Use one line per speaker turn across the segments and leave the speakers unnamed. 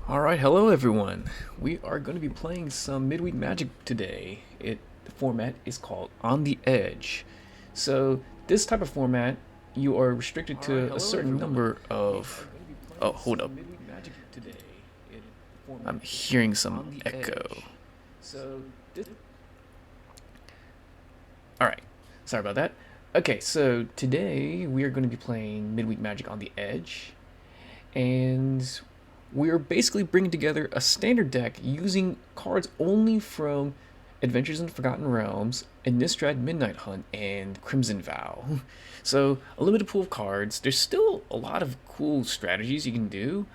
Alright, hello everyone. We are going to be playing some Midweek Magic today. The format is called On the Edge. So, this type of format, you are restricted to a certain number of... Oh, hold up. I'm hearing some echo. Alright, sorry about that. Okay, so today we are going to be playing Midweek Magic on the Edge. And we're basically bringing together a standard deck using cards only from Adventures in Forgotten Realms, Innistrad Midnight Hunt, and Crimson Vow. So, a limited pool of cards. There's still a lot of cool strategies you can do.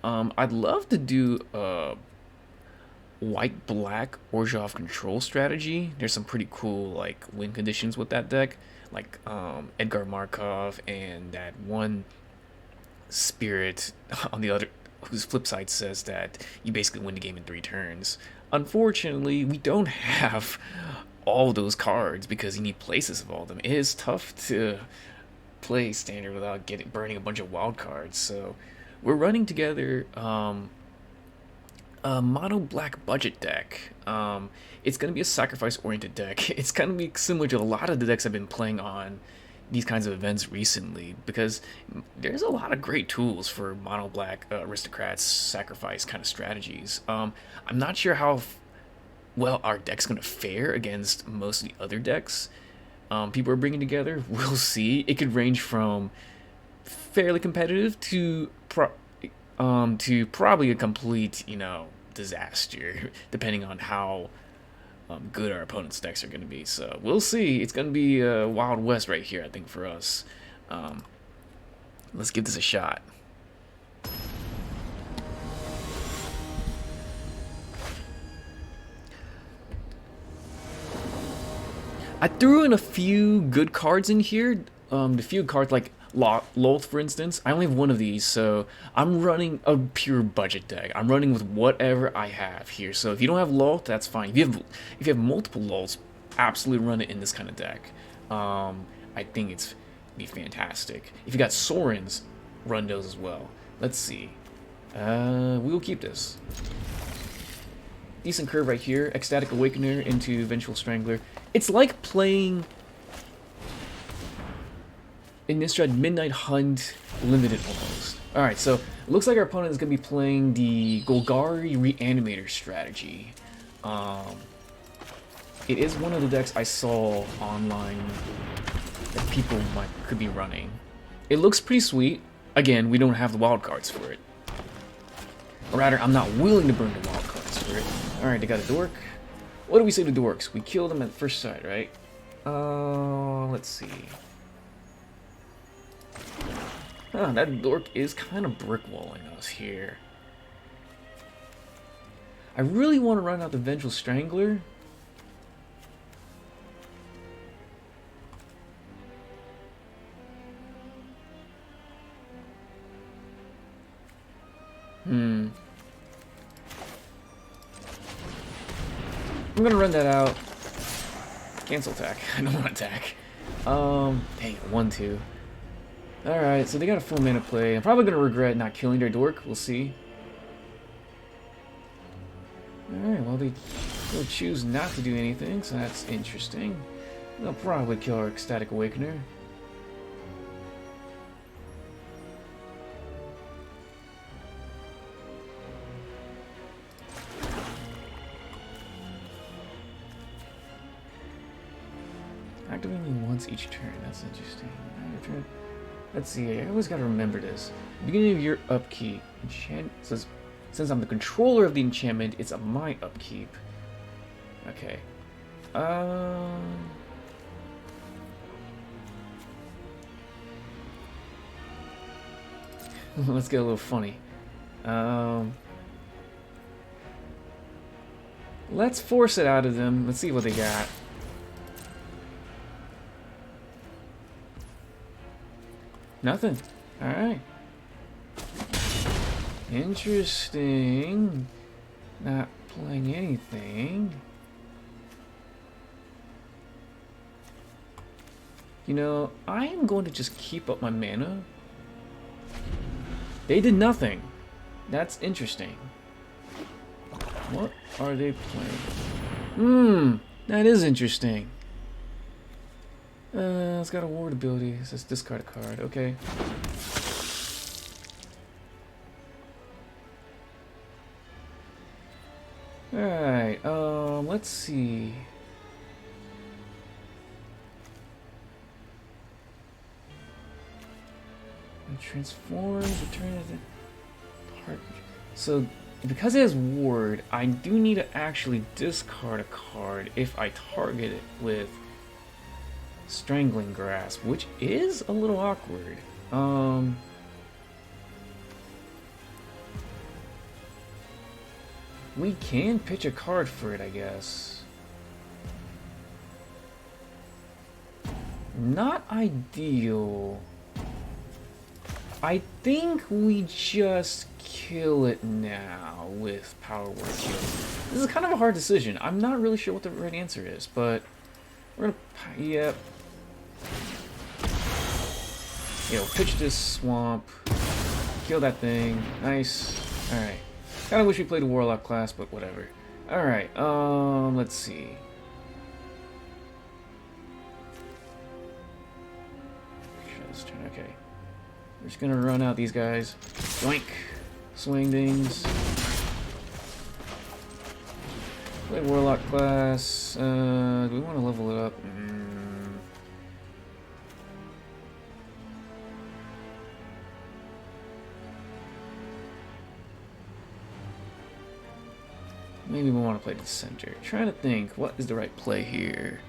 I'd love to do a white-black Orzhov control strategy. There's some pretty cool like win conditions with that deck, like Edgar Markov and that one spirit on the other, whose flip side says that you basically win the game in 3 turns. Unfortunately, we don't have all those cards because you need places of all of them. It is tough to play standard without burning a bunch of wild cards. So we're running together a mono black budget deck. It's going to be a sacrifice oriented deck. It's going to be similar to a lot of the decks I've been playing on these kinds of events recently, because there's a lot of great tools for mono black aristocrats sacrifice kind of strategies. I'm not sure how well our deck's going to fare against most of the other decks people are bringing together. We'll see. It could range from fairly competitive to probably a complete, disaster, depending on how good our opponent's decks are going to be. So we'll see. It's going to be Wild West right here, I think, for us. Let's give this a shot. I threw in a few good cards in here. The few cards like Lolth, for instance. I only have one of these, so I'm running a pure budget deck. I'm running with whatever I have here. So if you don't have Lolth, that's fine. If you have multiple Lolths, absolutely run it in this kind of deck. I think it's be fantastic. If you got Sorens, run those as well. Let's see. We will keep this. Decent curve right here. Ecstatic Awakener into Vengeful Strangler. It's like playing Innistrad Midnight Hunt Limited almost. Alright, so it looks like our opponent is going to be playing the Golgari Reanimator strategy. It is one of the decks I saw online that people could be running. It looks pretty sweet. Again, we don't have the wild cards for it. Or rather, I'm not willing to burn the wild cards for it. Alright, they got a dork. What do we say to dorks? We killed them at first sight, right? Let's see. Huh, that dork is kind of brickwalling us here. I really want to run out the Vengeful Strangler. I'm gonna run that out. Cancel attack. I don't want to attack. Dang it, 1-2. Alright, so they got a full mana play. I'm probably gonna regret not killing their dork. We'll see. Alright, well, they'll choose not to do anything, so that's interesting. They'll probably kill our Ecstatic Awakener. Activating once each turn. That's interesting. Let's see. I always gotta remember this. Beginning of your upkeep. Since I'm the controller of the enchantment, it's my upkeep. Okay. Let's get a little funny. Let's force it out of them. Let's see what they got. Nothing. Alright. Interesting. Not playing anything. You know, I am going to just keep up my mana. They did nothing. That's interesting. What are they playing? That is interesting. It's got a ward ability. It says discard a card. Okay. Alright, let's see. It transforms, return it to target. So, because it has ward, I do need to actually discard a card if I target it with Strangling Grasp, which is a little awkward. We can pitch a card for it, I guess. Not ideal. I think we just kill it now with Power Word Kill. This is kind of a hard decision. I'm not really sure what the right answer is, but we're gonna, yep. Yo, pitch this swamp, kill that thing. Nice. All right. Kind of wish we played a Warlock class, but whatever. All right. Let's see. Okay. We're just gonna run out these guys. Yoink. Swing things. Play Warlock class. Do we want to level it up? Maybe we want to play the center. Trying to think, what is the right play here?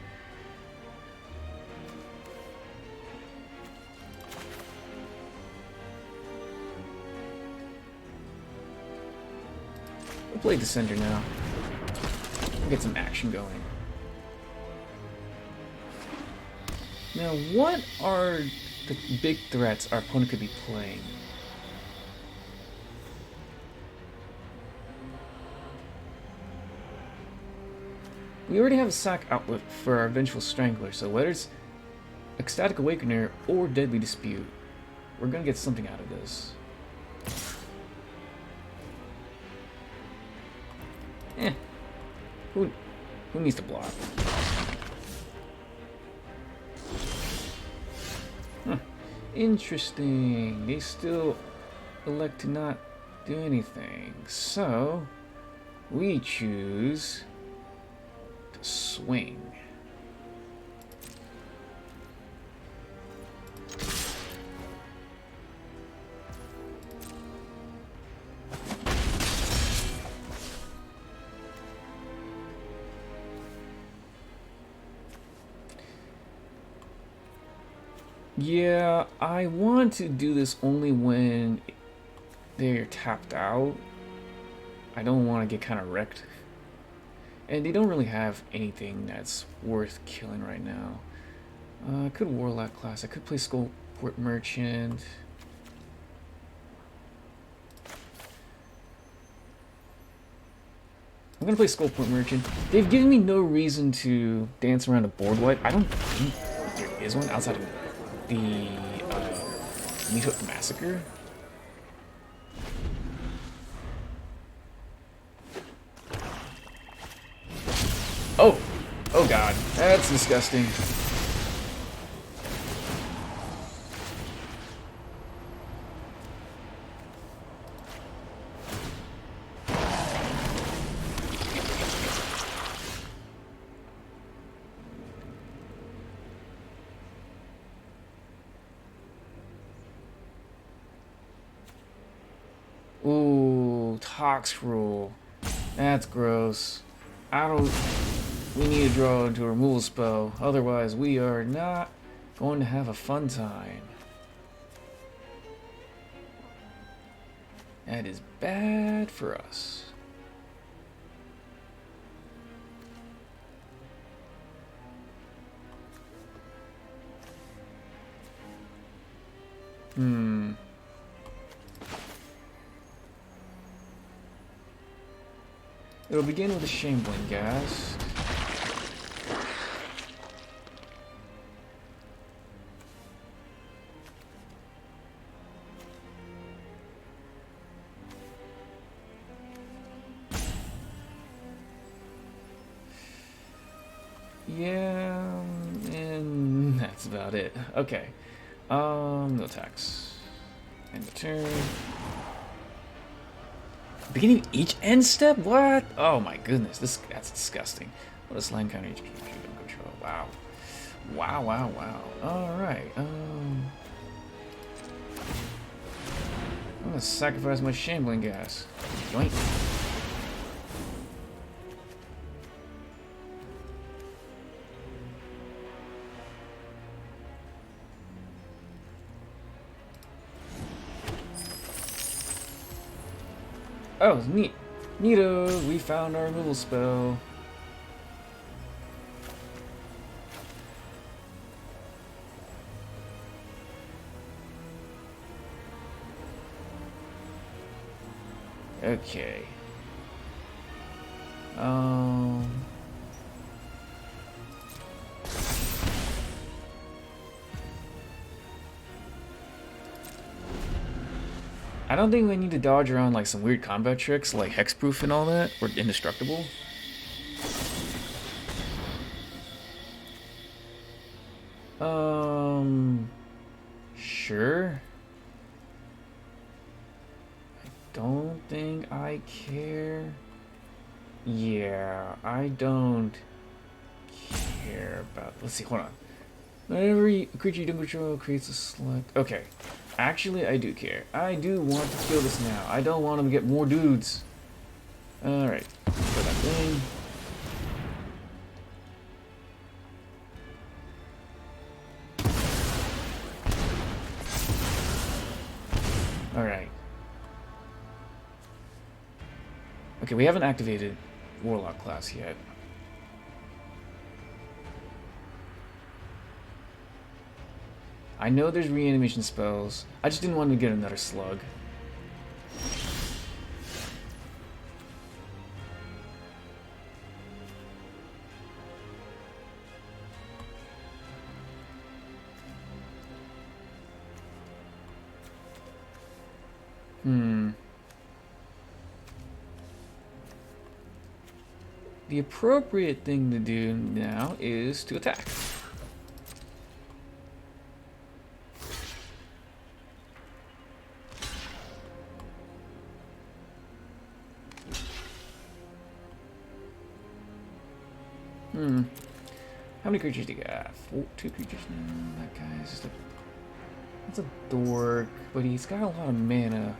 We'll play the center now. We'll get some action going. Now, what are the big threats our opponent could be playing? We already have a sack outlet for our Vengeful Strangler, so whether it's Ecstatic Awakener or Deadly Dispute, we're gonna get something out of this. Who needs to block? Huh. Interesting. They still elect to not do anything. So, we choose to swing. Yeah, I want to do this only when they're tapped out. I don't want to get kind of wrecked. And they don't really have anything that's worth killing right now. I could Warlock class. I could play Skullport Merchant. I'm gonna play Skullport Merchant. They've given me no reason to dance around a board wipe. I don't think there is one outside of the Meathook Massacre. Oh! Oh god, that's disgusting. Ooh, Tox Rule. That's gross. We need to draw into a removal spell, otherwise we are not going to have a fun time. That is bad for us. It'll begin with a Shambling Ghast. Yeah, and that's about it. Okay. No attacks. End the turn. Beginning each end step? What? Oh my goodness, that's disgusting. What a slime counter HP if you don't control. Wow. Wow, wow, wow. Alright, I'm gonna sacrifice my shambling gas. Yoink. Oh, neat. Neato, we found our removal spell. Okay. I don't think we need to dodge around like some weird combat tricks like hexproof and all that, or indestructible. Sure. I don't think I care. Yeah, I don't care about. Let's see, hold on. Whenever creature you don't control creates a select. Okay. Actually, I do care. I do want to kill this now. I don't want him to get more dudes. Alright. Put that thing. Alright. Okay, we haven't activated Warlock class yet. I know there's reanimation spells. I just didn't want to get another slug. The appropriate thing to do now is to attack. How many creatures do you got? 2 creatures now. That guy's just a... That's a dork, but he's got a lot of mana.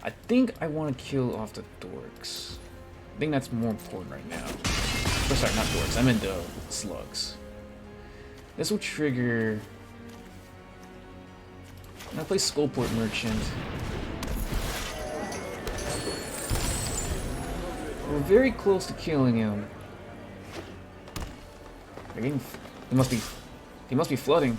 I think I want to kill off the dorks. I think that's more important right now. Oh, sorry, not dorks. I meant the slugs. This will trigger... I'm gonna play Skullport Merchant. We're very close to killing him. He must be flooding.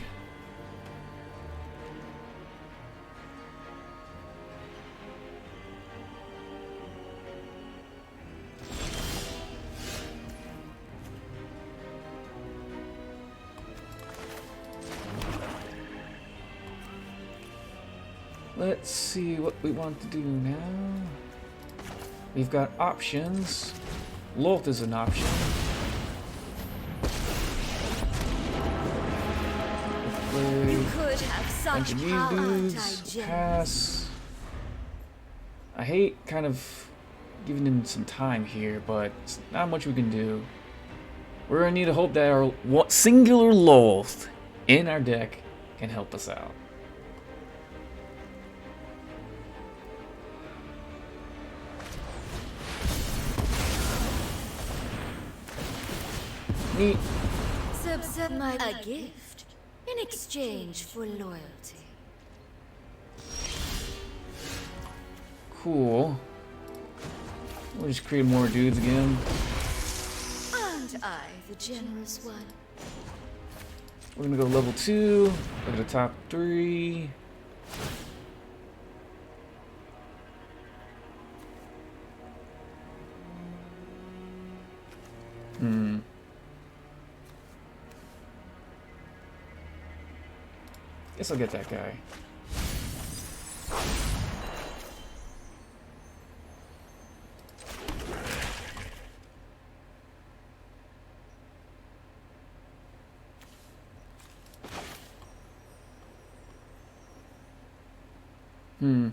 Let's see what we want to do now. We've got options. Lolth is an option. You could have such dudes. Pass. I hate kind of giving him some time here, but it's not much we can do. We're gonna need to hope that our singular Lolth in our deck can help us out. Neat.
A gift in exchange for loyalty.
Cool. We'll just create more dudes again.
Aren't I the generous one?
We're gonna go level 2. Look at the top 3. Guess I'll get that guy. Hmm.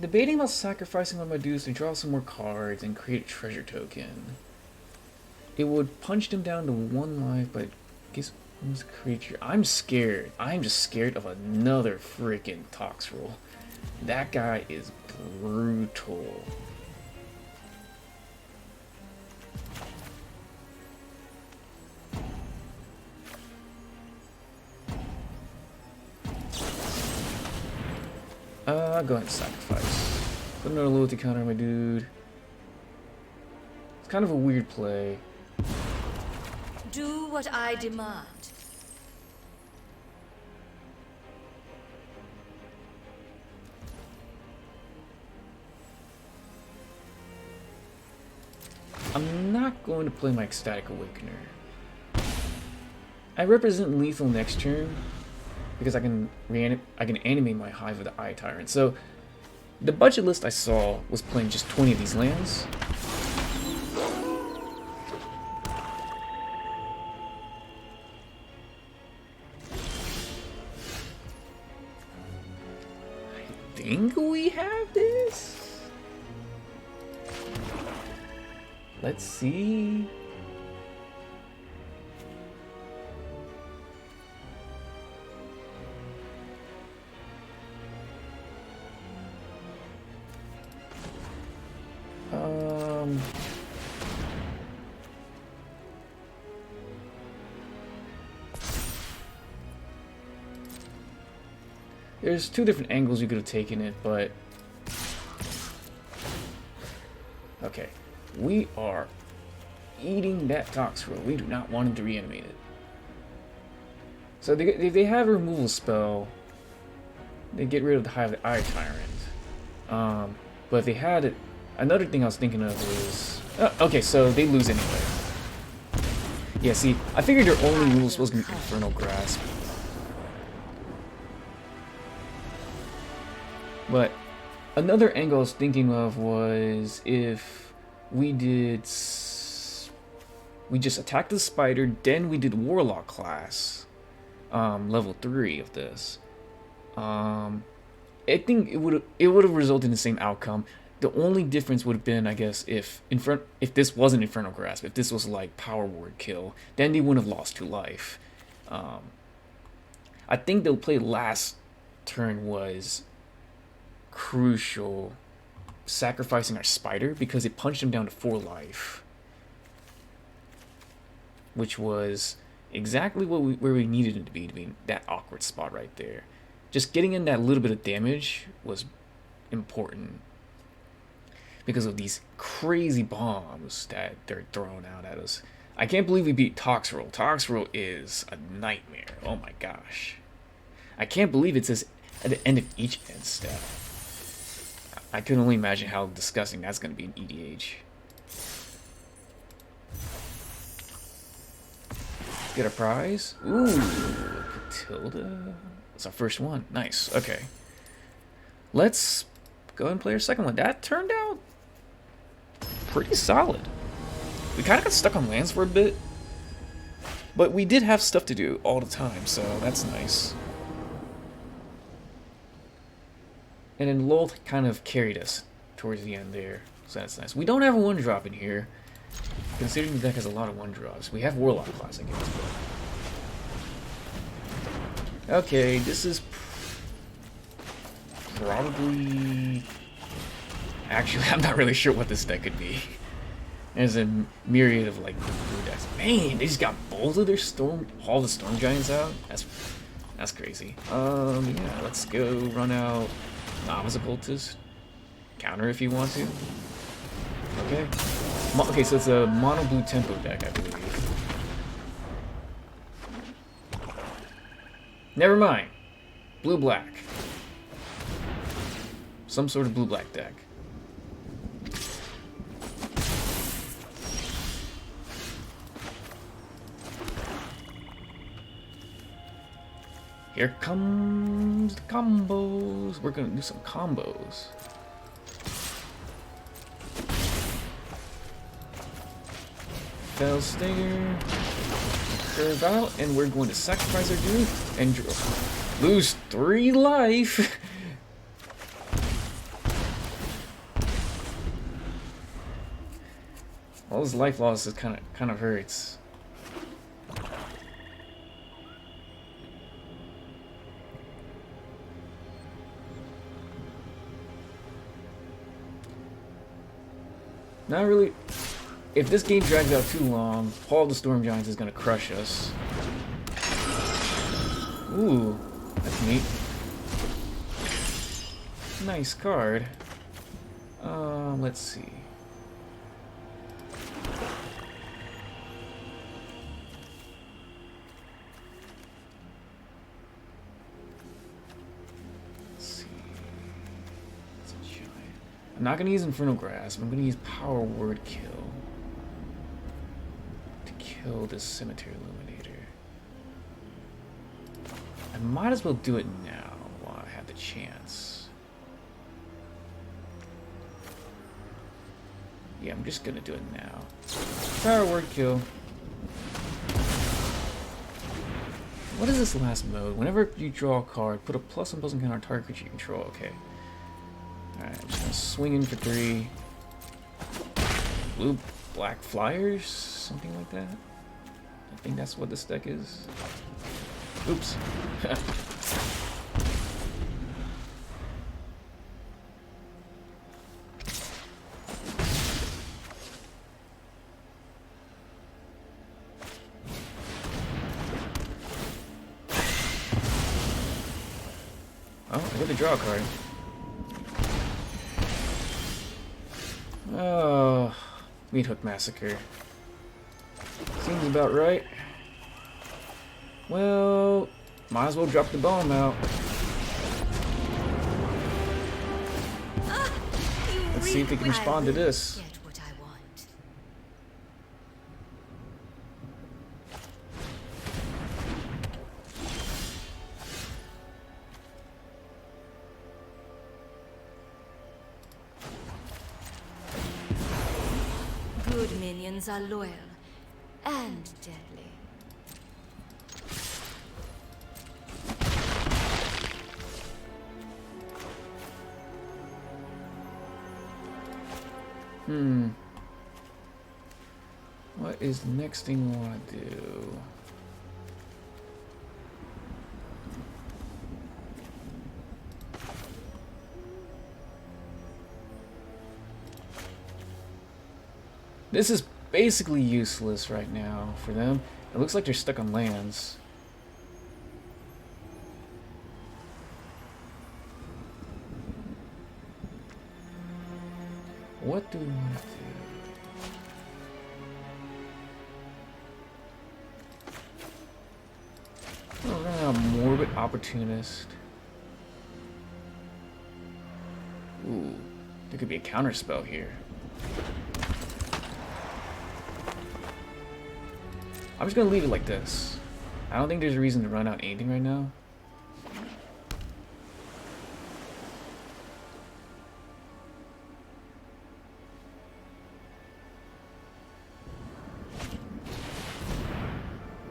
Debating about sacrificing one of my dudes to draw some more cards and create a treasure token. It would punch them down to 1 life, but guess who's creature? I'm scared. I'm just scared of another freaking Tox roll. That guy is brutal. Go ahead and sacrifice. Put another loyalty counter on my dude. It's kind of a weird play.
Do what I demand.
I'm not going to play my Ecstatic Awakener. I represent lethal next turn because I can animate my Hive with the Eye Tyrant. So the budget list I saw was playing just 20 of these lands. I think we have this. Let's see. There's two different angles you could have taken it, but okay. We are eating that Tox roll. We do not want him to reanimate it. So they have a removal spell. They get rid of the Hive, the Eye Tyrant. But if they had it, another thing I was thinking of was okay. So they lose anyway. Yeah. See, I figured their only rule was supposed to be Infernal Grasp. But another angle I was thinking of was if we just attacked the spider, then we did Warlock class, level 3 of this. I think it would have resulted in the same outcome. The only difference would have been, I guess, if this wasn't Infernal Grasp, if this was like Power Word Kill, then they wouldn't have lost 2 life. I think they'll play last turn was crucial, sacrificing our spider because it punched him down to 4 life, which was exactly where we needed it to be that awkward spot right there. Just getting in that little bit of damage was important because of these crazy bombs that they're throwing out at us. I can't believe we beat Tox roll. Tox roll is a nightmare. Oh my gosh. I can't believe it says at the end of each end step. I can only imagine how disgusting that's going to be in EDH. Get a prize? Ooh, Catilda. That's our first one. Nice. Okay. Let's go ahead and play our second one. That turned out pretty solid. We kind of got stuck on lands for a bit, but we did have stuff to do all the time, so that's nice. And then Lolth kind of carried us towards the end there, so that's nice. We don't have a 1-drop in here, considering the deck has a lot of 1-drops. We have Warlock class, I guess. But... okay, this is probably... actually, I'm not really sure what this deck could be. There's a myriad of like blue decks. Man, they just got both of their all the Storm Giants out. That's crazy. Yeah, let's go run out Novice Occultist. Counter if you want to. Okay. Okay, so it's a mono blue tempo deck, I believe. Never mind. Blue black. some sort of blue-black deck. Here comes the combos. We're gonna do some combos. Fell Stinger. Curve out, and we're going to sacrifice our dude and lose 3 life. All this life loss is kind of hurts. Not really. If this game drags out too long, Hall of the Storm Giants is gonna crush us. Ooh, that's neat. Nice card. Let's see. I'm not gonna use Infernal Grasp. I'm gonna use Power Word Kill to kill this Cemetery Illuminator. I might as well do it now while I have the chance. Yeah, I'm just gonna do it now. Power Word Kill. What is this last mode? Whenever you draw a card, put a +1/+1 counter on target creature you control. Okay. Alright, I'm just gonna swing in for 3. Blue, black flyers? Something like that? I think that's what this deck is. Oops. Oh, I get to draw a card. Oh, Meathook Massacre. Seems about right. Well, might as well drop the bomb out. Let's see if they can respond to this.
Get what I want. Good minions are loyal and deadly.
What is the next thing we want to do? This is basically useless right now for them. It looks like they're stuck on lands. What do we want to do? Oh, we're gonna have Morbid Opportunist. Ooh, there could be a counter spell here. I'm just gonna leave it like this. I don't think there's a reason to run out anything right now.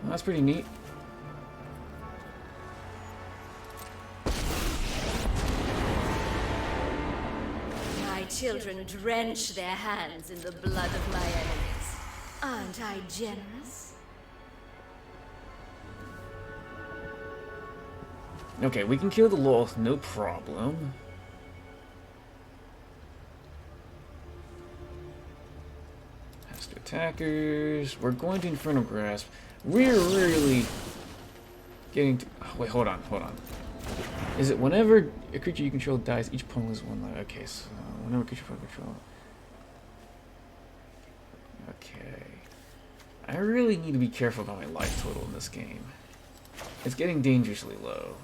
Well, that's pretty neat.
My children drench their hands in the blood of my enemies. Aren't I generous?
Okay, we can kill the Lolth, no problem. Pass to attackers. We're going to Infernal Grasp. We're really getting to... Oh, wait, hold on. Is it whenever a creature you control dies, each opponent loses 1 life? Okay, so whenever a creature you control... Okay. I really need to be careful about my life total in this game. It's getting dangerously low.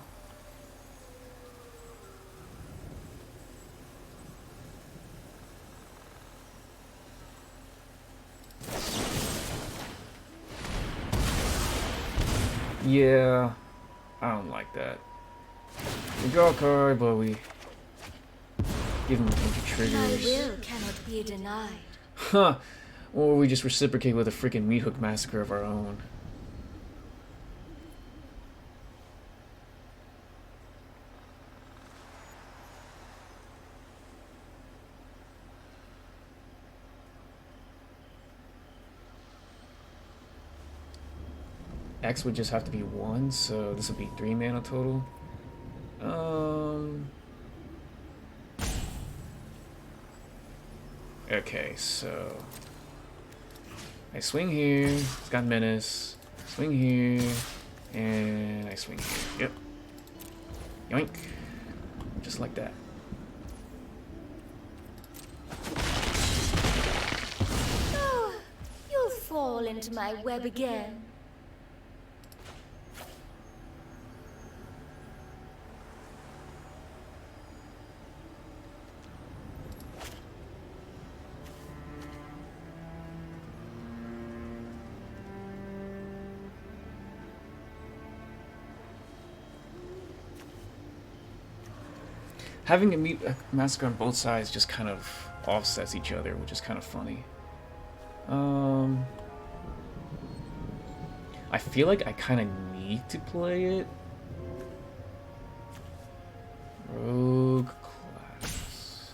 Yeah, I don't like that. We draw a card, but we give him a bunch of
My
triggers.
will cannot be denied.
Huh. Or we just reciprocate with a freaking Meathook Massacre of our own. X would just have to be 1, so this would be 3 mana total. Okay, so I swing here, it's got menace, swing here, and I swing here. Yep. Yoink. Just like that.
Oh, you'll fall into my web again.
Having a Meat Massacre on both sides just kind of offsets each other, which is kind of funny. I feel like I kind of need to play it. Rogue class.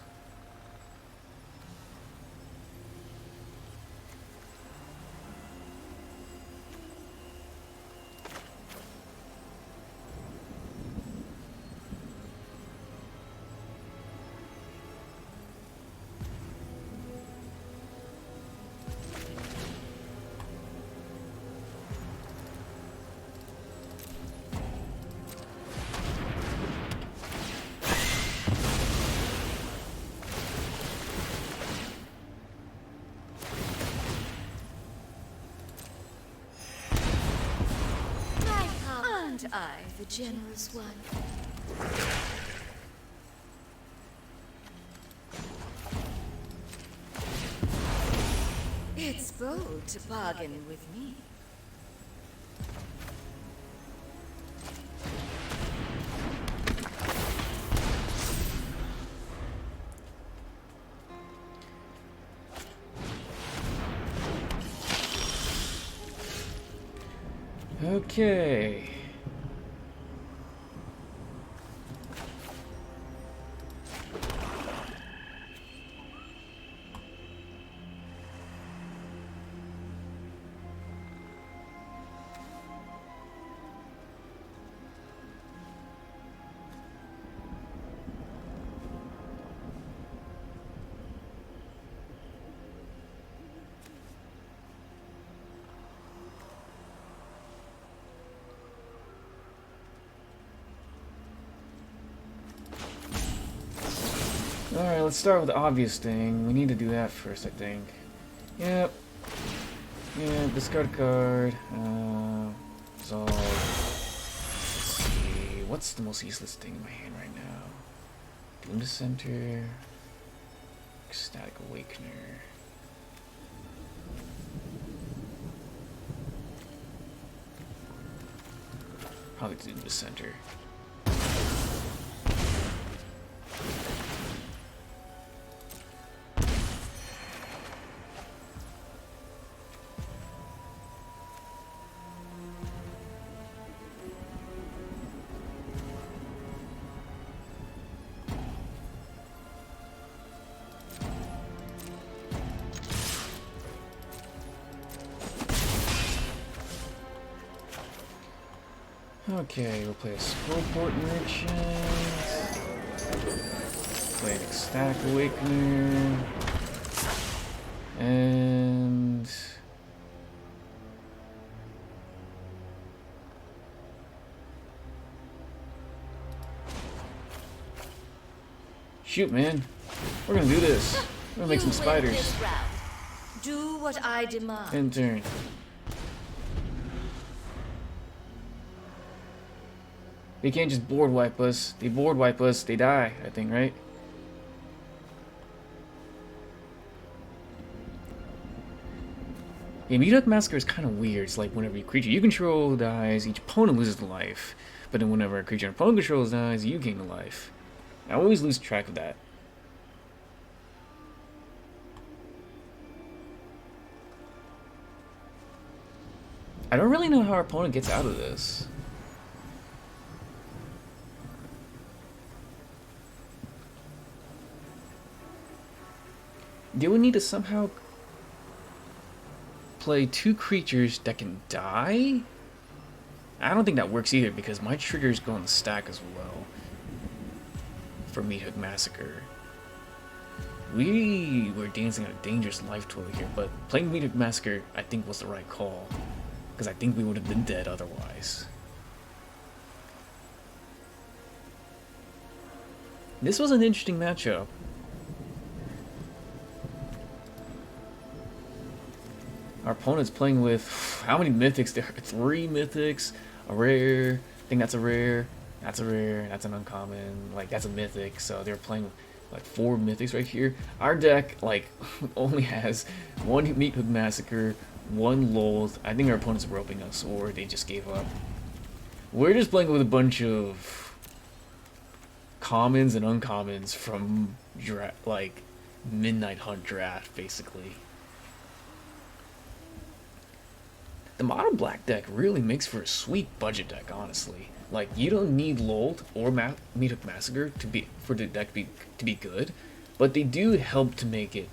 Aren't I the generous one? It's bold to bargain with me.
Okay. Alright, let's start with the obvious thing. We need to do that first, I think. Yep. Yeah, discard a card. Resolve. Let's see. What's the most useless thing in my hand right now? Doom Center. Ecstatic Awakener. Probably Doom Center. Okay, we'll play a Scrollport Merchant. Play an Ecstatic Awakener. And... shoot, man. We're gonna do this. We're gonna make some spiders.
This round. Do what I demand.
End turn. They can't just board wipe us. They board wipe us, they die, I think, right? Yeah, Meathook Massacre is kind of weird. It's like whenever a creature you control dies, each opponent loses the life. But then whenever a creature an opponent controls dies, you gain the life. I always lose track of that. I don't really know how our opponent gets out of this. They would need to somehow play 2 creatures that can die? I don't think that works either because my triggers go on the stack as well for Meathook Massacre. We were dancing on a dangerous life total here, but playing Meathook Massacre I think was the right call because I think we would have been dead otherwise. This was an interesting matchup. Our opponent's playing with how many mythics? There are 3 mythics, a rare. I think that's a rare. That's a rare. That's an uncommon. Like that's a mythic. So they're playing like 4 mythics right here. Our deck like only has 1 Meathook Massacre, 1 Lolth. I think our opponent's roping us, or they just gave up. We're just playing with a bunch of commons and uncommons from like Midnight Hunt draft, basically. The Monoblack deck really makes for a sweet budget deck, honestly. Like, you don't need Lolth or Meathook Massacre for the deck to be good, but they do help to make it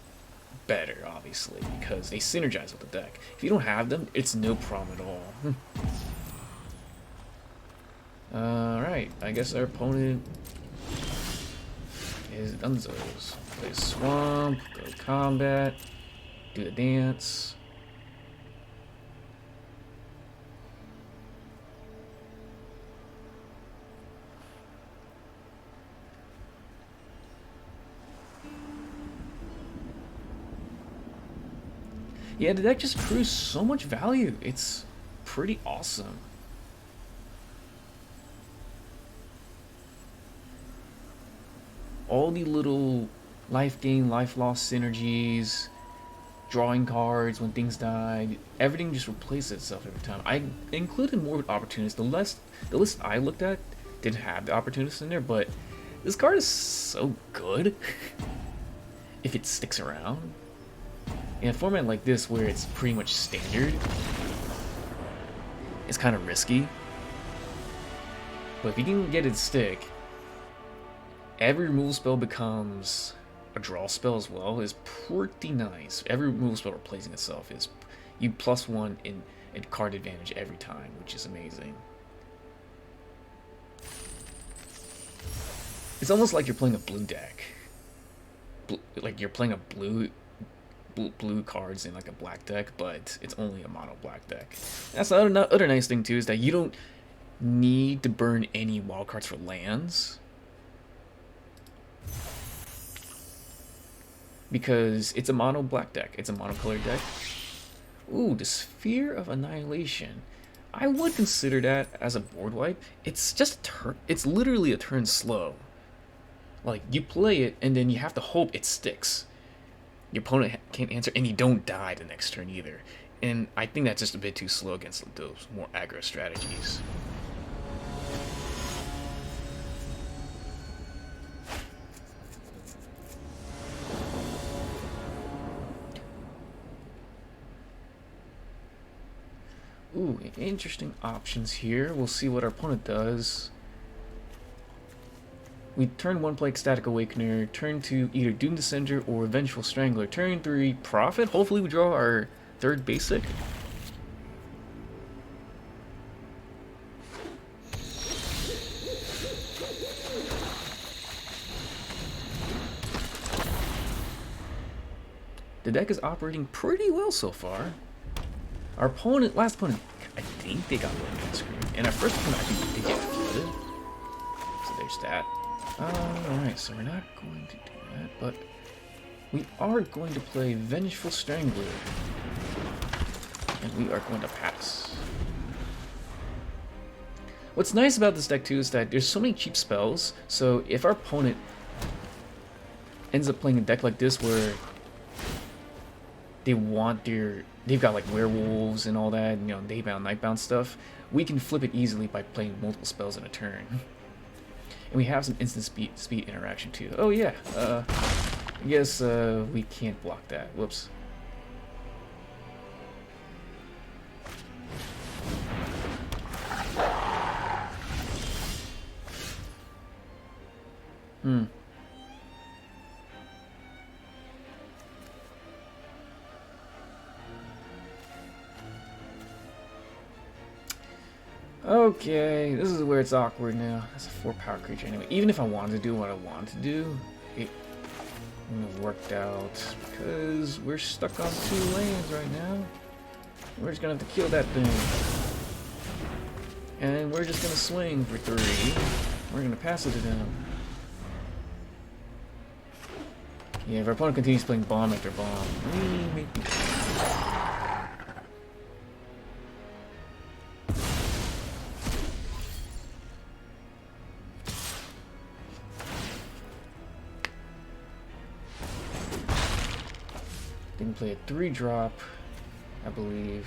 better, obviously, because they synergize with the deck. If you don't have them, it's no problem at all. Alright, I guess our opponent is Dunzos. Play Swamp, go to combat, do the dance. Yeah, the deck just accrues so much value. It's pretty awesome. All the little life gain, life loss synergies, drawing cards when things die, everything just replaces itself every time. I included more opportunists. The list I looked at didn't have the opportunists in there, but this card is so good if it sticks around. In a format like this, where it's pretty much standard, it's kind of risky. But if you can get it to stick, every removal spell becomes a draw spell as well. Is pretty nice. Every removal spell replacing itself is you +1 in card advantage every time, which is amazing. It's almost like you're playing a blue deck. Like you're playing a blue cards in like a black deck, but it's only a mono black deck. That's the other nice thing too, is that you don't need to burn any wild cards for lands, because it's a mono black deck. It's a monocolored deck. Ooh, the Sphere of Annihilation. I would consider that as a board wipe. It's just a turn. It's literally a turn slow. Like you play it and then you have to hope it sticks. Your opponent can't answer, and you don't die the next turn either. And I think that's just a bit too slow against those more aggro strategies. Ooh, interesting options here. We'll see what our opponent does. We turn 1 play Ecstatic Awakener, turn 2 either Doom Descender or Vengeful Strangler, turn 3 Prophet. Hopefully we draw our 3rd basic. The deck is operating pretty well so far. Our opponent, last opponent, I think they got one on screen, and our first opponent, I think they get flooded. So there's that. Alright, so we're not going to do that, but we are going to play Vengeful Strangler. And we are going to pass. What's nice about this deck too is that there's so many cheap spells, so if our opponent ends up playing a deck like this where they want they've got like werewolves and all that, you know, daybound, nightbound stuff, we can flip it easily by playing multiple spells in a turn. And we have some instant speed interaction too. Oh yeah, I guess we can't block that. Whoops. Okay, this is where it's awkward now. That's a 4-power creature anyway. Even if I wanted to do what I wanted to do, it wouldn't have worked out because we're stuck on 2 lands right now. We're just gonna have to kill that thing. And we're just gonna swing for 3. We're gonna pass it to them. Yeah, if our opponent continues playing bomb after bomb, they can play a 3-drop, I believe.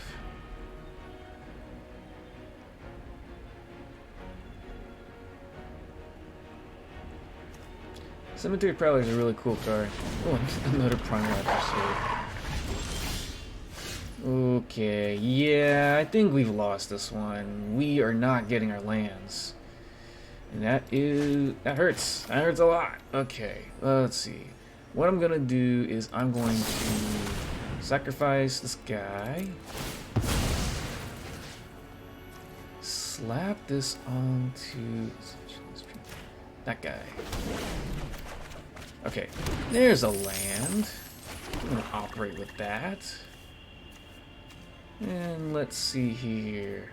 Cemetery Prowler is a really cool card. Oh, another Primal Adversary. Okay, yeah, I think we've lost this one. We are not getting our lands. And that hurts. That hurts a lot. Okay, let's see. What I'm gonna do is I'm going to sacrifice this guy. Slap this onto that guy. Okay, there's a land. I'm gonna operate with that. And let's see here.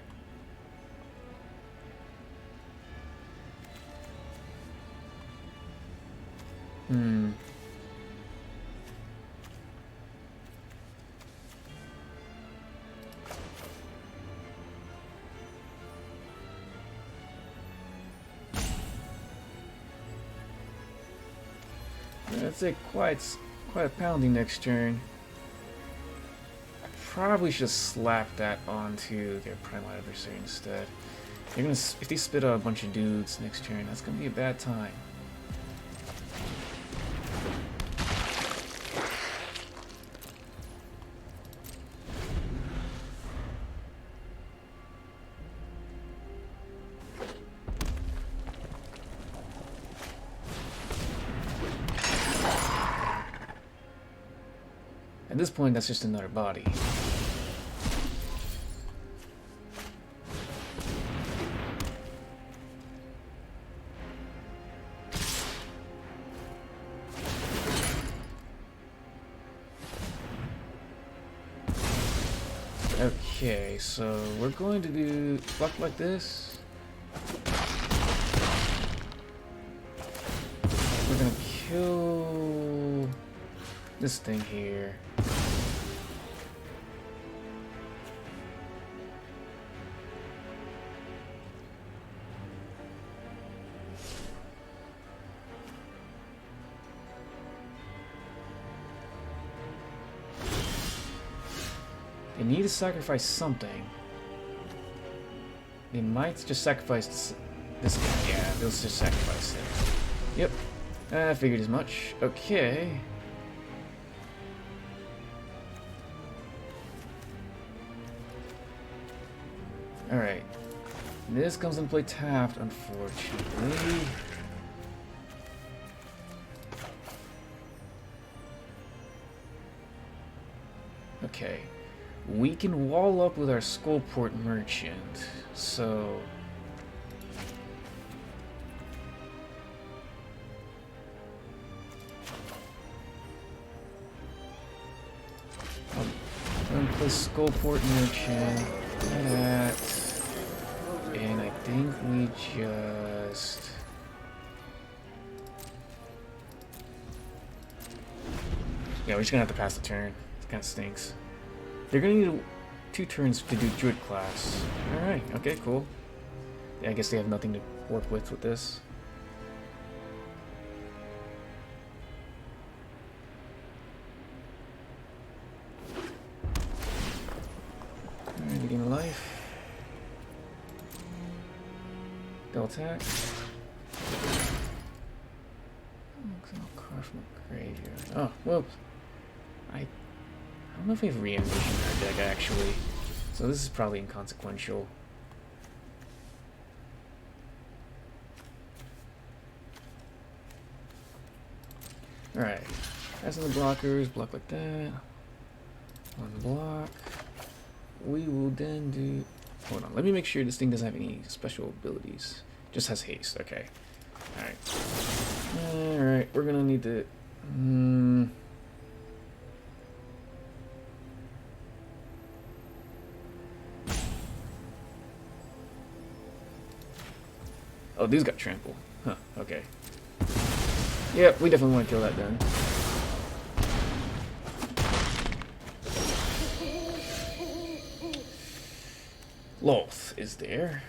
That's a quite a pounding next turn. I probably should slap that onto their Primal Adversary instead. They're gonna, if they spit out a bunch of dudes next turn, that's gonna be a bad time. At this point, that's just another body. Okay, so we're going to do block like this. We're gonna kill this thing here. They need to sacrifice something. They might just sacrifice this guy. Yeah, they'll just sacrifice it. Yep, I figured as much. Okay. Alright. This comes into play tapped, unfortunately. Okay. We can wall up with our Skullport Merchant, so... I'm gonna play Skullport Merchant, that, and I think we just... Yeah, we're just gonna have to pass the turn. It kinda stinks. They're gonna need 2 turns to do Druid class. Alright, okay, cool. Yeah, I guess they have nothing to work with this. attack. Exile card from the graveyard. Oh, whoops. I don't know if we have reanimation in our deck actually. So this is probably inconsequential. Alright. As in the blockers, block like that. One block. We will then do... Hold on, let me make sure this thing doesn't have any special abilities. Just has haste, okay. Alright. Alright, we're gonna need to... Oh, these got trample. Huh, okay. Yep, we definitely want to kill that then. Lolth is there.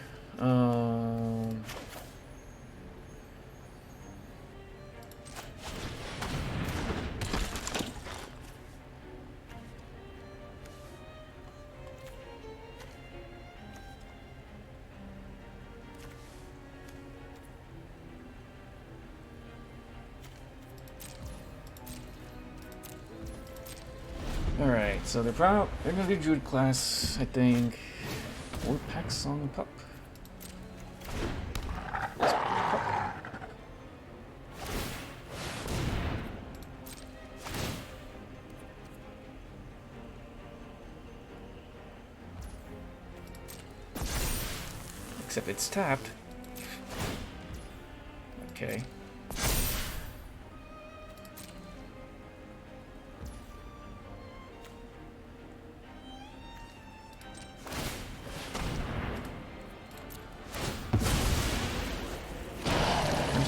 Alright, so they're gonna do Druid class, I think. Or Pack Song Pup. Except it's tapped. Okay.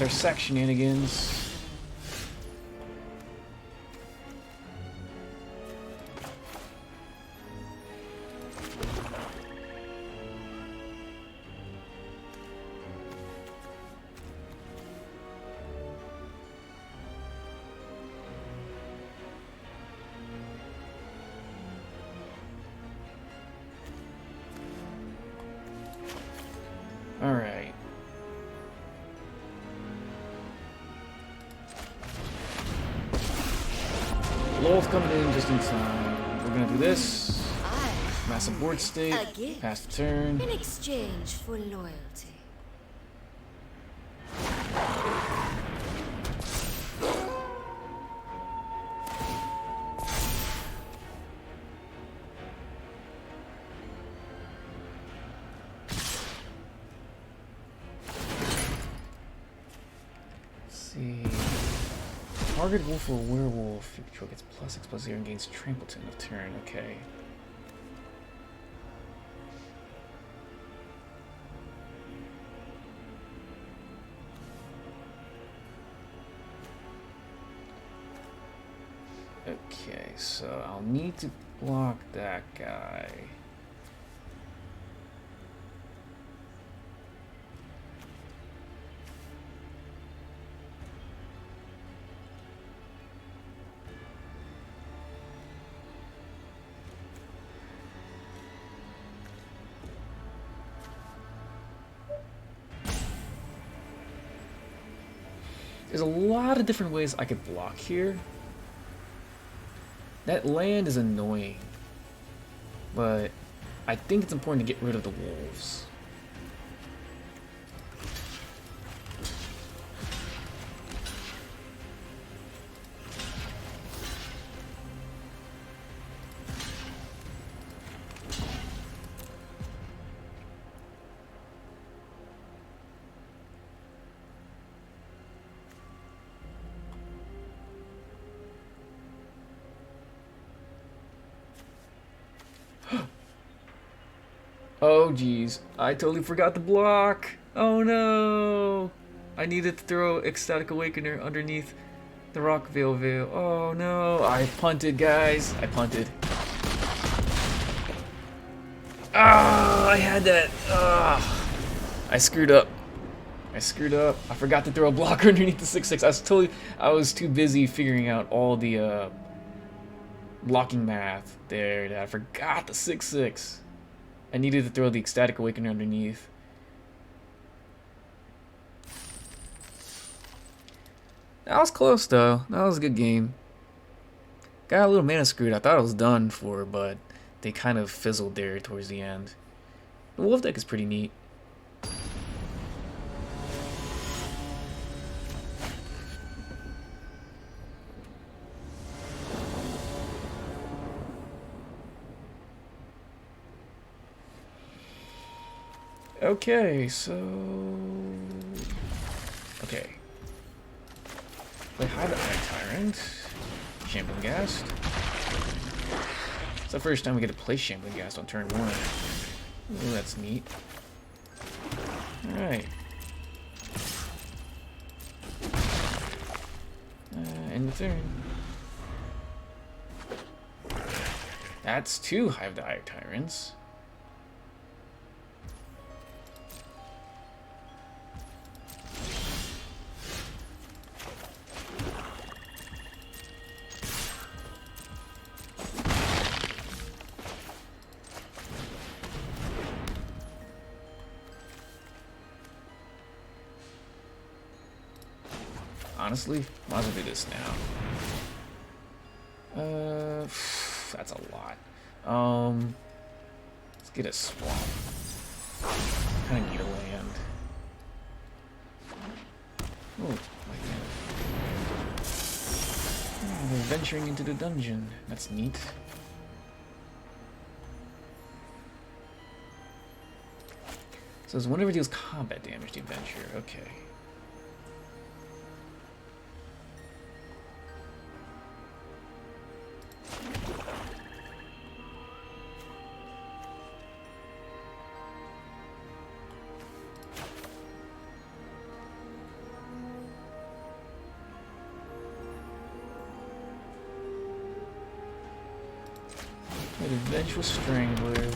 Our sack shenanigans. All right. Lolth coming in just in time. We're gonna do this. Massive board state. Pass the turn.
In exchange for loyalty.
Let's see. Target wolf or werewolf. Your control gets +6/+0 and gains trample to end of turn. Okay. Okay, so I'll need to block that guy. There's a lot of different ways I could block here. That land is annoying, but I think it's important to get rid of the wolves. Oh geez, I totally forgot to block. Oh no! I needed to throw Ecstatic Awakener underneath the Rock Veil Veil. Oh no! I punted, guys. I punted. Ah! I had that. Ah! I screwed up. I screwed up. I forgot to throw a blocker underneath the 6/6. I was too busy figuring out all the blocking math there that I forgot the 6/6. I needed to throw the Ecstatic Awakener underneath. That was close though. That was a good game. Got a little mana screwed. I thought it was done for, but they kind of fizzled there towards the end. The wolf deck is pretty neat. Okay, so... Okay. Play Hive the Eye Tyrant. Shambling Ghast. It's the first time we get to play Shambling Ghast on turn 1. Ooh, that's neat. Alright. End the turn. That's 2 Hive the Eye Tyrants. Honestly, might as well do this now. That's a lot. Let's get a swamp. Kind of need a land. Oh, like that. Oh, they're venturing into the dungeon. That's neat. So it's whenever it deals combat damage to adventure. Okay. The Vengeful Strangler.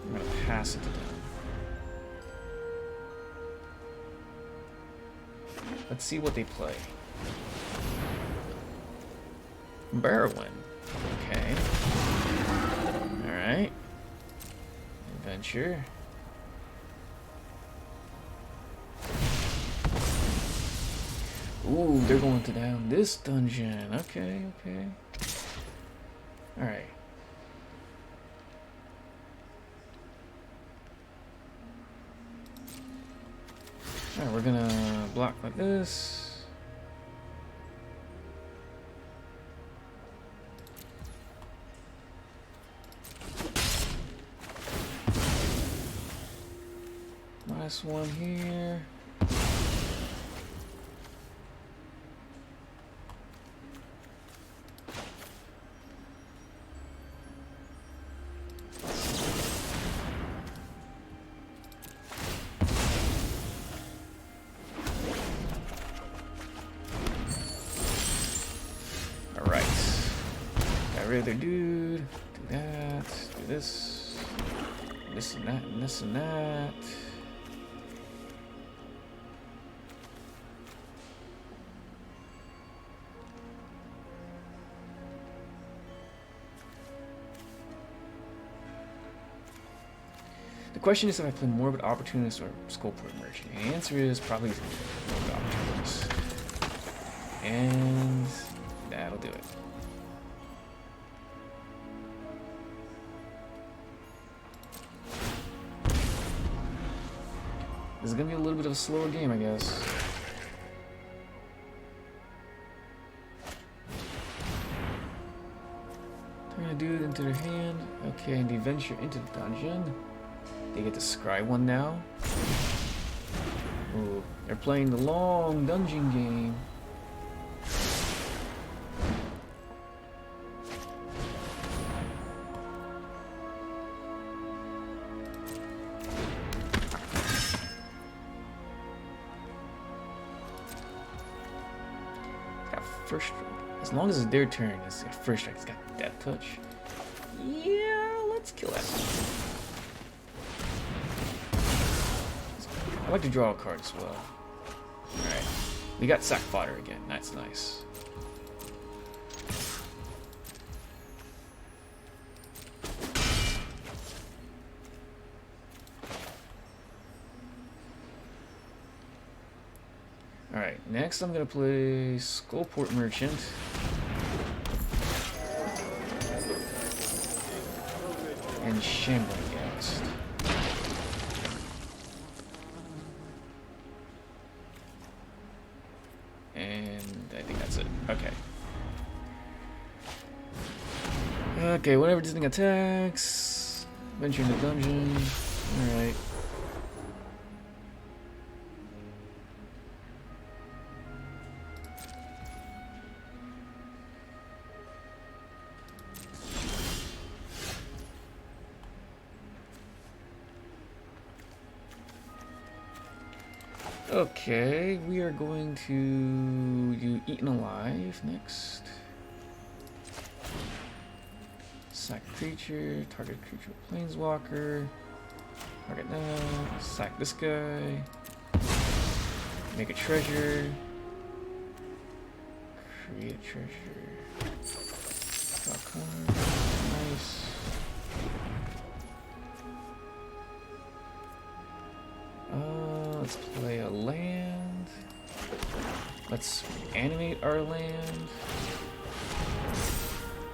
I'm gonna pass it to them. Let's see what they play. Barrowin. Okay. Alright. Adventure. Ooh, they're going to down this dungeon. Okay, okay. Alright. Alright, we're gonna block like this. Last one here. Rid of their dude, do that, do this, this and that, and this and that. The question is if I play Morbid Opportunist or Skullport Merchant. And the answer is probably Morbid Opportunist. And that'll do it. This is gonna be a little bit of a slower game, I guess. Turn a dude into their hand. Okay, and they venture into the dungeon. They get to scry one now. Ooh, they're playing the long dungeon game. First strike. As long as it's their turn, it's their first strike. It's got death touch. Yeah, let's kill that. I like to draw a card as well. Alright. We got sack fodder again. That's nice. Alright, next I'm gonna play Skullport Merchant. And Shambling Ghost. And I think that's it. Okay. Okay, whenever this thing attacks, venture into dungeon. Alright. Okay, we are going to do Eaten Alive next. Sack creature, target creature planeswalker. Target that, sack this guy. Make a treasure. Create a treasure. Draw a card. Nice. Let's play a land. Let's animate our land.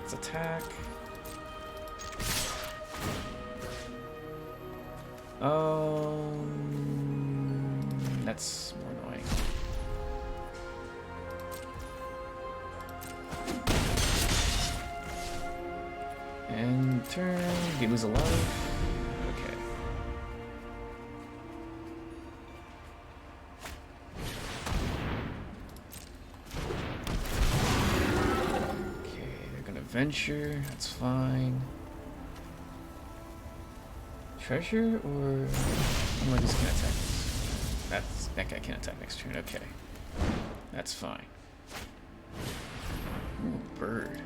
Let's attack. That's more annoying. And turn, you lose a life. Okay. Okay, they're gonna venture, that's fine. Treasure or I just can't attack this. That guy can't attack next turn. Okay, that's fine. Ooh, bird.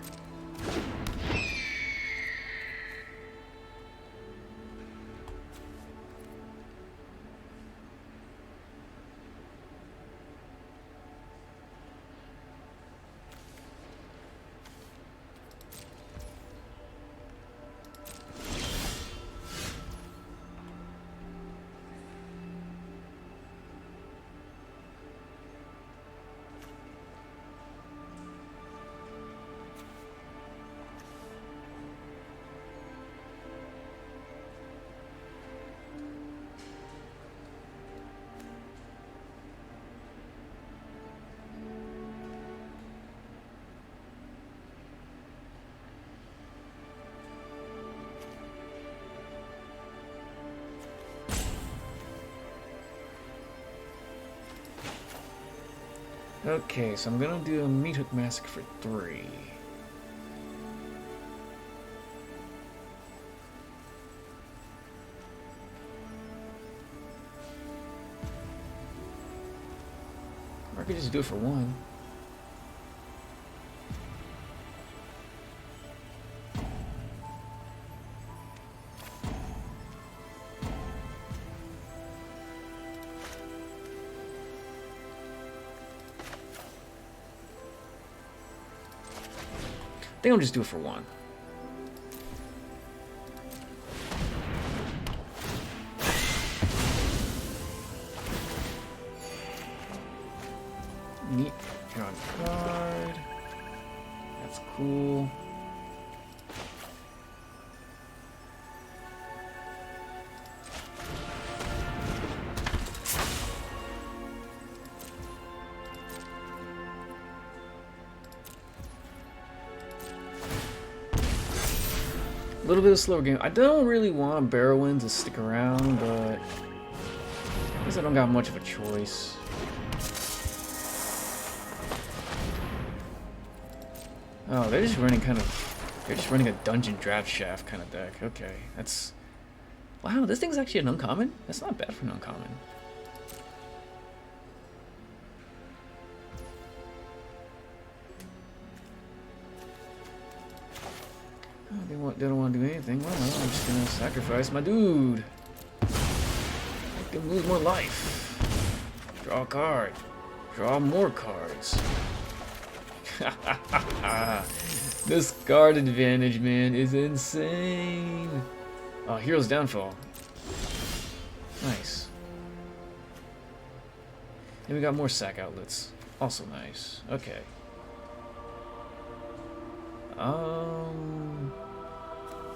Okay, so I'm gonna do a Meathook Massacre for 3. Or I could just do it for 1. I think I'll just do it for 1. Neat. Draw a card. That's cool. A little bit of slower game. I don't really want Barrowwind to stick around, but I guess I don't got much of a choice. Oh, they're just running a dungeon draft shaft kind of deck. Okay, that's... Wow, this thing's actually an uncommon? That's not bad for an uncommon. Oh, they don't want to do anything. Well, I'm just gonna sacrifice my dude. Make them lose more life. Draw a card. Draw more cards. This card advantage, man, is insane. Oh, Hero's Downfall. Nice. And we got more sack outlets. Also nice. Okay.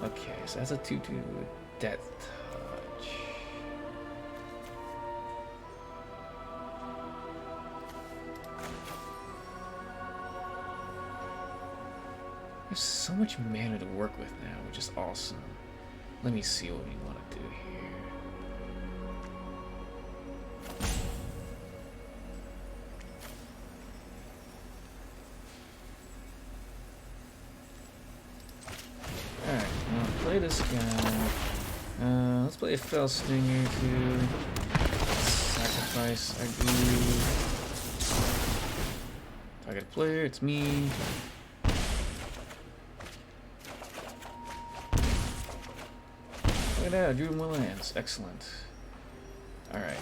Okay, so that's a 2/2 death touch. There's so much mana to work with now, which is awesome. Let me see what we want to do here. Alright, well, play this guy. Let's play a Fell Stinger too. Sacrifice, accrue. Target player, it's me. Look at that, I drew more lands. Excellent. Alright.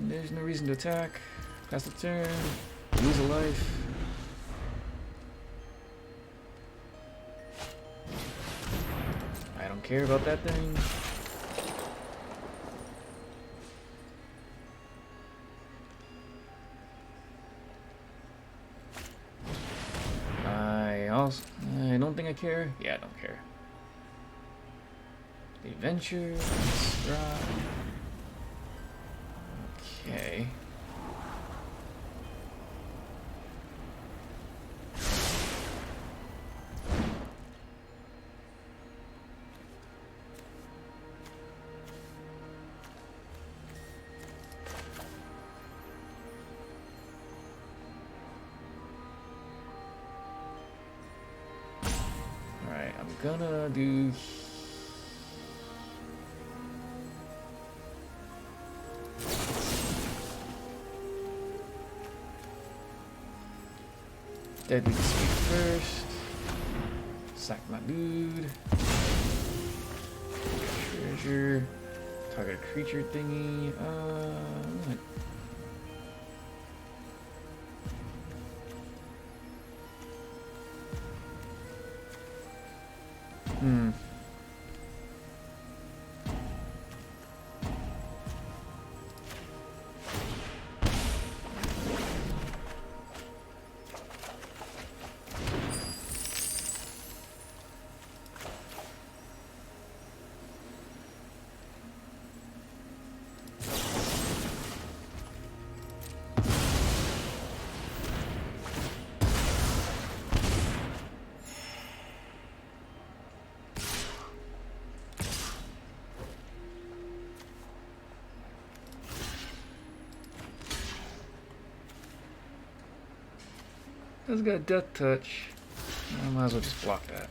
There's no reason to attack. Pass the turn. Lose a life. I don't care about that thing. I don't think I care. Yeah, I don't care. The adventure. Okay. Alright, I'm gonna do... Deadly Speed first. Sack my dude. Treasure. Target a creature thingy. What? That's got Death Touch. I might as well just block that.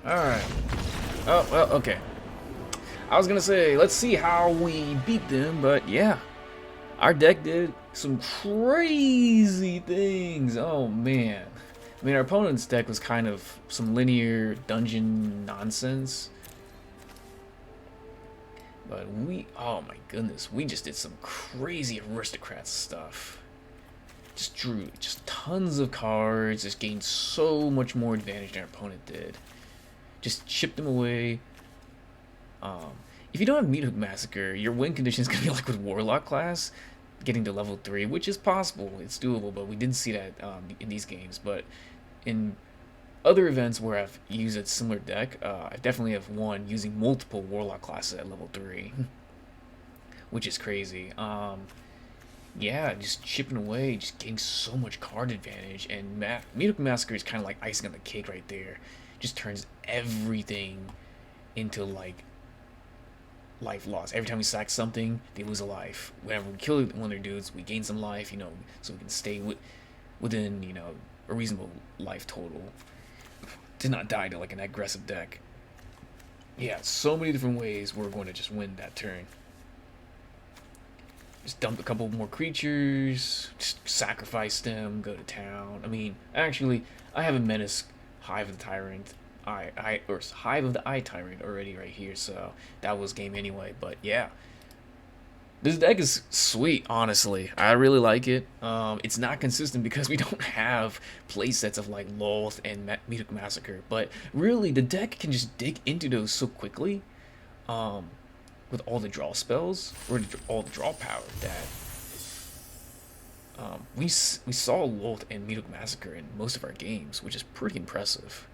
Alright. Oh, well, okay. I was gonna say, let's see how we beat them, but yeah. Our deck did some crazy things. Oh, man. I mean, our opponent's deck was kind of some linear dungeon nonsense. But oh my goodness, we just did some crazy aristocrat stuff. Just drew just tons of cards, just gained so much more advantage than our opponent did. Just chipped them away. If you don't have Meathook Massacre, your win condition is going to be like with Warlock class, getting to level 3, which is possible, it's doable, but we didn't see that in these games. But in other events where I've used a similar deck, I definitely have won using multiple Warlock classes at level 3, which is crazy. Yeah, just chipping away, just getting so much card advantage, and Midweek Massacre is kind of like icing on the cake right there. Just turns everything into like life loss. Every time we sack something, they lose a life. Whenever we kill one of their dudes, we gain some life, you know, so we can stay within, you know, a reasonable life total. To not die to like an aggressive deck. Yeah, so many different ways we're going to just win that turn. Just dump a couple more creatures, just sacrifice them, go to town. I mean, actually, I have a Menace Hive of the Tyrant, or Hive of the Eye Tyrant already right here, so that was game anyway. But yeah, this deck is sweet, honestly. I really like it. It's not consistent because we don't have playsets of like Lolth and Meathook Massacre, but really the deck can just dig into those so quickly, with all the draw spells or all the draw power that we saw Lolth and Meathook Massacre in most of our games, which is pretty impressive.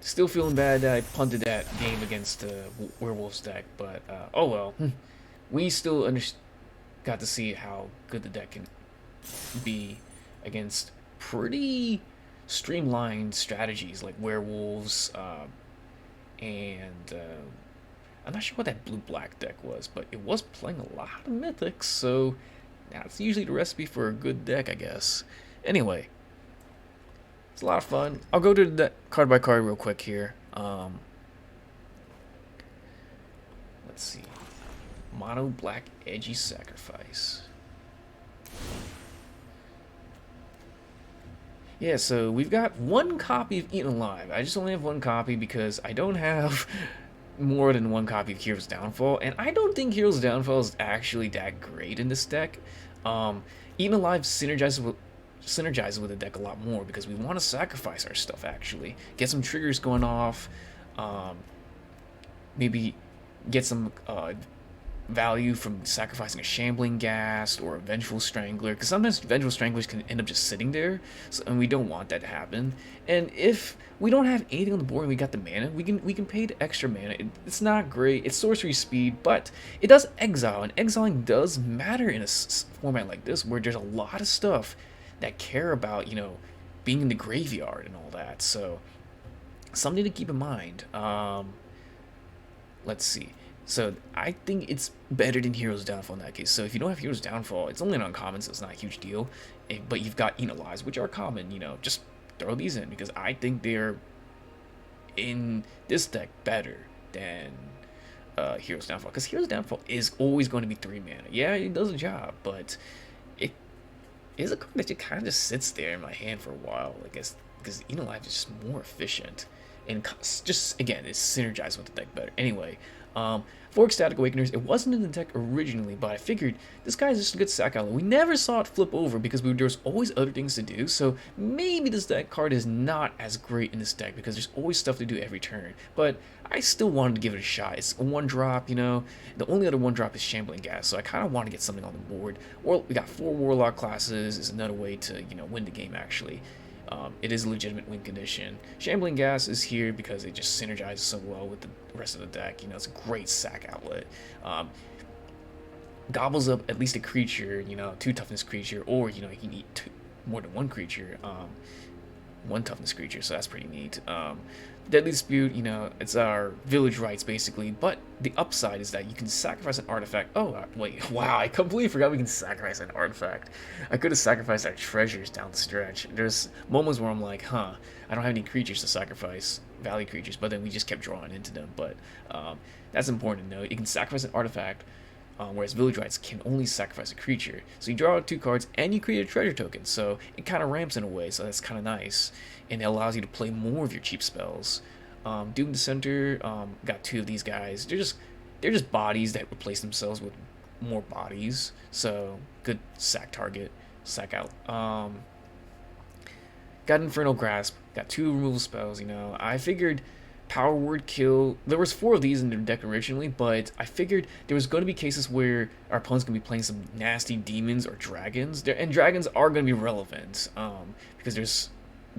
Still feeling bad that I punted that game against the werewolves deck, but oh well. We still got to see how good the deck can be against pretty streamlined strategies like werewolves, and I'm not sure what that blue-black deck was, but it was playing a lot of mythics, so that's usually the recipe for a good deck, I guess. Anyway. It's a lot of fun. I'll go to the card by card real quick here. Let's see. Monoblack Edgy Sacrifice. Yeah, so we've got one copy of Eaten Alive. I just only have one copy because I don't have more than one copy of Hero's Downfall, and I don't think Hero's Downfall is actually that great in this deck. Eaten Alive synergizes with the deck a lot more because we want to sacrifice our stuff, actually get some triggers going off, maybe get some value from sacrificing a Shambling Ghast or a Vengeful Strangler, because sometimes Vengeful Stranglers can end up just sitting there, and we don't want that to happen. And if we don't have anything on the board and we got the mana, we can pay the extra mana. It's not great, it's sorcery speed, but it does exile, and exiling does matter in a format like this where there's a lot of stuff that care about, you know, being in the graveyard and all that. So something to keep in mind. Let's see. So I think it's better than Hero's Downfall in that case. So if you don't have Hero's Downfall, it's only an uncommon, so it's not a huge deal. But you've got Eaten Alive, which are common, you know, just throw these in because I think they're in this deck better than Hero's Downfall. Because Hero's Downfall is always going to be 3 mana. Yeah, it does a job, but it is a card that just kind of sits there in my hand for a while, I guess, because Eaten Alive is just more efficient. And just, again, it's synergized with the deck better. Anyway, for Ecstatic Awakeners, it wasn't in the deck originally, but I figured this guy's just a good sack outlet. We never saw it flip over because there was always other things to do, so maybe this deck card is not as great in this deck because there's always stuff to do every turn. But I still wanted to give it a shot. It's a 1-drop, you know. The only other 1-drop is Shambling Ghast, so I kind of want to get something on the board. Or we got 4 Warlock classes is another way to, you know, win the game, actually. It is a legitimate win condition. Shambling Ghast is here because it just synergizes so well with the rest of the deck. You know, it's a great sack outlet. Gobbles up at least a creature, you know, 2 toughness creature, or, you know, you can eat more than 1 creature, 1 toughness creature, so that's pretty neat. Deadly Dispute, you know, it's our village rights basically, but the upside is that you can sacrifice an artifact. Oh, wait, wow, I completely forgot we can sacrifice an artifact. I could have sacrificed our treasures down the stretch. There's moments where I'm like, I don't have any creatures to sacrifice, value creatures, but then we just kept drawing into them. But that's important to know. You can sacrifice an artifact, whereas village rights can only sacrifice a creature. So you draw out 2 cards and you create a treasure token, so it kind of ramps in a way, so that's kind of nice. And it allows you to play more of your cheap spells. Doom Dissenter, got 2 of these guys. They're just bodies that replace themselves with more bodies, so good sack target, sack out. Got Infernal Grasp, got 2 removal spells, you know. I figured Power Word Kill, there was 4 of these in their deck originally, but I figured there was going to be cases where our opponent's going to be playing some nasty demons or dragons, and dragons are going to be relevant, because there's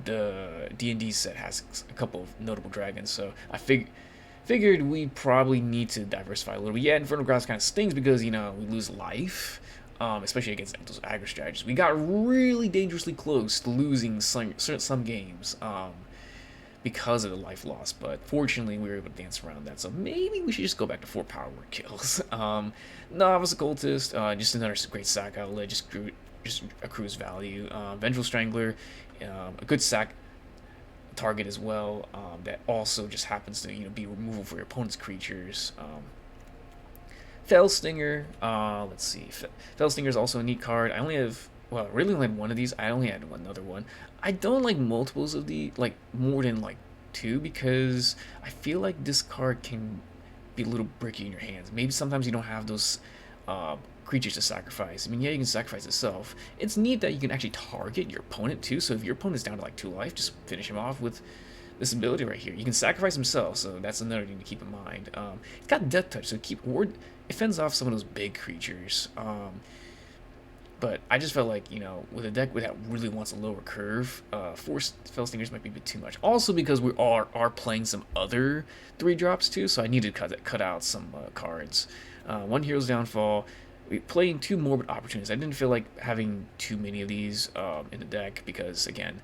the D&D set has a couple of notable dragons, so I figured we probably need to diversify a little bit. Yeah, Infernal Grasp kind of stings because, you know, we lose life, especially against those aggro strategies. We got really dangerously close to losing some games, because of the life loss, but fortunately we were able to dance around that. So maybe we should just go back to 4 power word kills. Novice Occultist, just another great sack outlet, just accrues value. Vengeful Strangler, a good sack target as well. That also just happens to be removal for your opponent's creatures. Fell Stinger, let's see. Fell Stinger is also a neat card. I only have, well, I really only had one of these. I only had another one. I don't like multiples of the, like, more than, like, 2, because I feel like this card can be a little bricky in your hands. Maybe sometimes you don't have those creatures to sacrifice. I mean, yeah, you can sacrifice itself. It's neat that you can actually target your opponent, too, so if your opponent's down to, like, 2 life, just finish him off with this ability right here. You can sacrifice himself, so that's another thing to keep in mind. It's got Death Touch, so it fends off some of those big creatures. But I just felt like, with a deck that really wants a lower curve, 4 Fell Stingers might be a bit too much. Also because we are playing some other 3-drops too, so I need to cut out some cards. 1 Hero's Downfall. We're playing 2 Morbid Opportunities. I didn't feel like having too many of these in the deck because, again,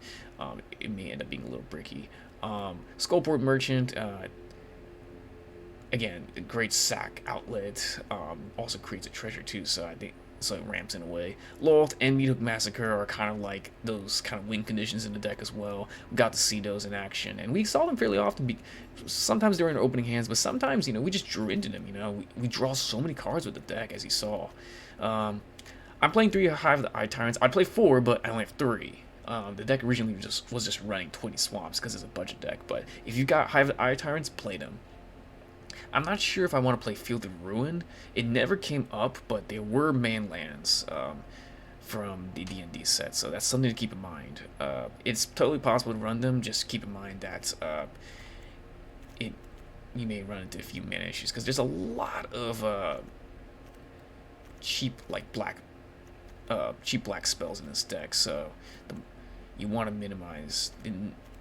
it may end up being a little bricky. Skullport Merchant, again, a great sack outlet, also creates a treasure too, so I think it ramps in a way. Lolth and Meathook Massacre are kind of like those kind of win conditions in the deck as well. We got to see those in action, and we saw them fairly often, sometimes during our opening hands, but sometimes, we just drew into them, we draw so many cards with the deck, as you saw. I'm playing 3 Hive the Eye Tyrants. I'd play 4, but I only have 3. The deck originally was just running 20 swamps because it's a budget deck, but if you got Hive the Eye Tyrants, play them. I'm not sure if I want to play Field of Ruin. It never came up, but there were man lands from the D&D set, so that's something to keep in mind. It's totally possible to run them, just keep in mind that you may run into a few mana issues, because there's a lot of cheap black spells in this deck, so you want to minimize the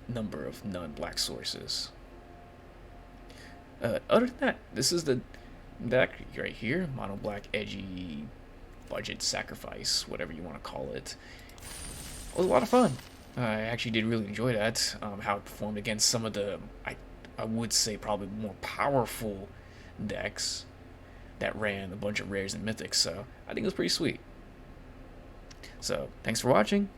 number of non-black sources. Other than that, this is the deck right here, Monoblack Edgy Sacrifice, whatever you want to call it. It was a lot of fun. I actually did really enjoy that, how it performed against some of the, I would say, probably more powerful decks that ran a bunch of rares and mythics, so I think it was pretty sweet. So, thanks for watching.